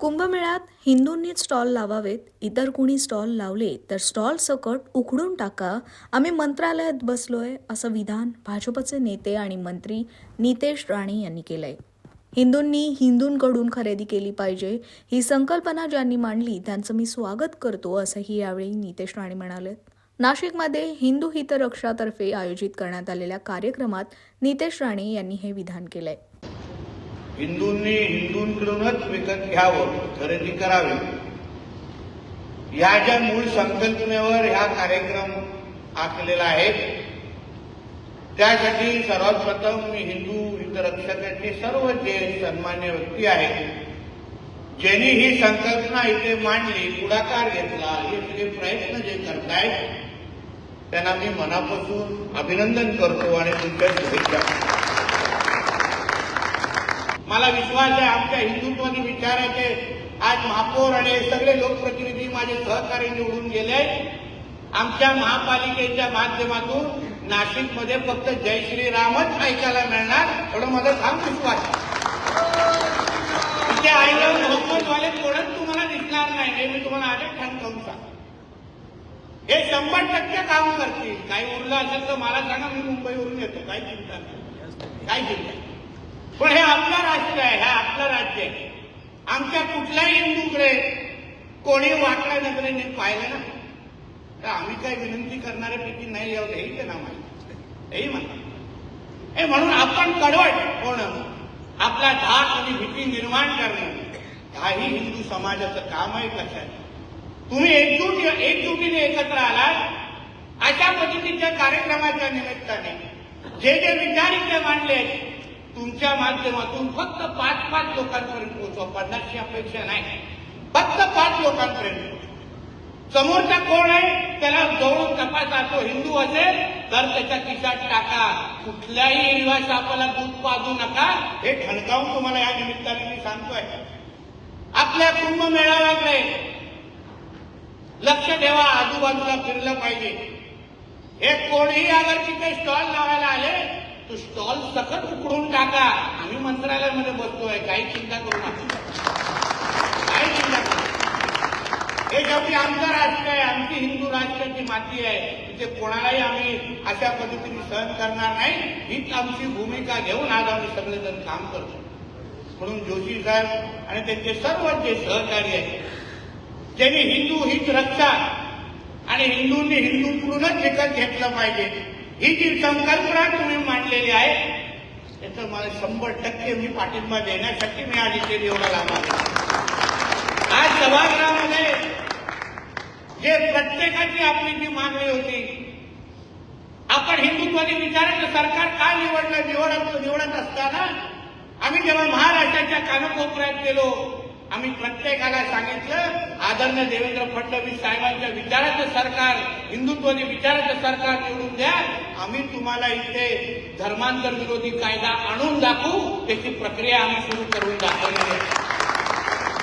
कुंभमेळ्यात हिंदूंनीच स्टॉल लावावेत, इतर कुणी स्टॉल लावले तर स्टॉल सकट उखडून टाका, आम्ही मंत्रालयात बसलोय, असं विधान भाजपचे नेते आणि मंत्री नितेश राणे यांनी केलंय. हिंदूंनी हिंदूंकडून खरेदी केली पाहिजे ही संकल्पना ज्यांनी मांडली त्यांचं मी स्वागत करतो, असंही यावेळी नितेश राणे म्हणाले. नाशिकमध्ये हिंदू हितरक्षातर्फे आयोजित करण्यात आलेल्या कार्यक्रमात नितेश राणे यांनी हे विधान केलंय. हिंदूंनी हिंदूंकडूनच विकत घ्यावं, खरेदी करावी, या ज्या मूळ संकल्पनेवर हा कार्यक्रम आखलेला आहे. त्यासाठी सर्वात प्रथम मी हिंदू हितरक्षकाचे सर्व जे सन्मान्य व्यक्ती आहेत, ज्यांनी ही संकल्पना इथे मांडली, पुढाकार घेतला, हे सगळे प्रयत्न जे करतायत त्यांना मी मनापासून अभिनंदन करतो आणि तुमच्या शुभेच्छा. मला विश्वास आहे आमच्या हिंदुत्वादी विचाराचे आज महापौर आणि सगळे लोकप्रतिनिधी माझे सहकारी निवडून गेले. आमच्या महापालिकेच्या माध्यमातून नाशिकमध्ये फक्त जय श्रीरामच ऐकायला मिळणार, एवढं माझा ठाम विश्वास. तिथे आईला महत्ववाले कोणच तुम्हाला दिसणार नाही, हे मी तुम्हाला आजच ठाम करून सांगतो. हे 100% काम करतील. काही उरलं असेल तर मला सांगा, मी मुंबईवरून येतो, काही चिंता नाही, काही चिंता नाही. पण हे आपलं राष्ट्र आहे, हे आपलं राज्य आहे. आमच्या कुठल्याही हिंदूकडे कोणी वाकड्या नजरेने पाहिलं ना तर आम्ही काही विनंती करणाऱ्यापैकी नाही यावं, हेही त्यांना माहिती, हेही माहिती. म्हणून आपण कडवट होणं, आपला धाक आणि भीती निर्माण करणं, काही हिंदू समाजाचं काम आहे. कशात तुम्ही एकजुटीने एकत्र आलात, अशा पद्धतीच्या कार्यक्रमाच्या निमित्ताने जे जे विचार इथे मांडले तुमच्या माध्यमातून फक्त 5 लोकांपर्यंत पोहोचवा. 50ची अपेक्षा नाही, फक्त 5 लोकांपर्यंत. समोरचा कोण आहे त्याला जवळून तपासा. तो हिंदू असेल तर त्याच्या खिशात टाका. कुठल्याही हिरव्या सापाला दूध पाजू नका, हे ठणकावून तुम्हाला या निमित्ताने मी सांगतोय. आपल्या कुंभमेळाव्याकडे लक्ष ठेवा, आजूबाजूला फिरलं पाहिजे. हे कोणीही अगर तिथे स्टॉल लावायला आले तो स्टॉल सकट उकडून टाका. आम्ही मंत्रालयामध्ये बसतोय, काही चिंता करू नका, काही चिंता करू नका. हे शेवटी आमचं राष्ट्र आहे, आमची हिंदू राष्ट्राची माती आहे. तिथे कोणालाही आम्ही अशा पद्धतीने सहन करणार नाही. हीच आमची भूमिका घेऊन आज आम्ही सगळेजण काम करतो. म्हणून जोशी साहेब आणि त्यांचे सर्व जे सहकारी आहेत, ज्यांनी हिंदू हित रक्षा आणि हिंदूंनी हिंदूंकडूनच विकत घेतलं पाहिजे, ही जी संकल्पना तुम्ही मांडलेली आहे त्याचं मला 100% मी पाठिंबा देण्यासाठी मी आज इथे एवढा लाभ आला. आज सभागृहामध्ये जे प्रत्येकाची आपली जी मागणी होती, आपण हिंदुत्वादी विचाराचं सरकार का निवडत असताना आम्ही जेव्हा महाराष्ट्राच्या कानाकोपऱ्यात गेलो, आम्ही प्रत्येकाला सांगितलं, आदरणीय देवेंद्र फडणवीस साहेबांच्या विचाराचं सरकार, हिंदुत्वादी विचाराचं सरकार निवडून द्या. आम्ही तुम्हाला इथे धर्मांतर विरोधी कायदा आणून दाखवू, त्याची प्रक्रिया आम्ही सुरू करून दाखवली आहे.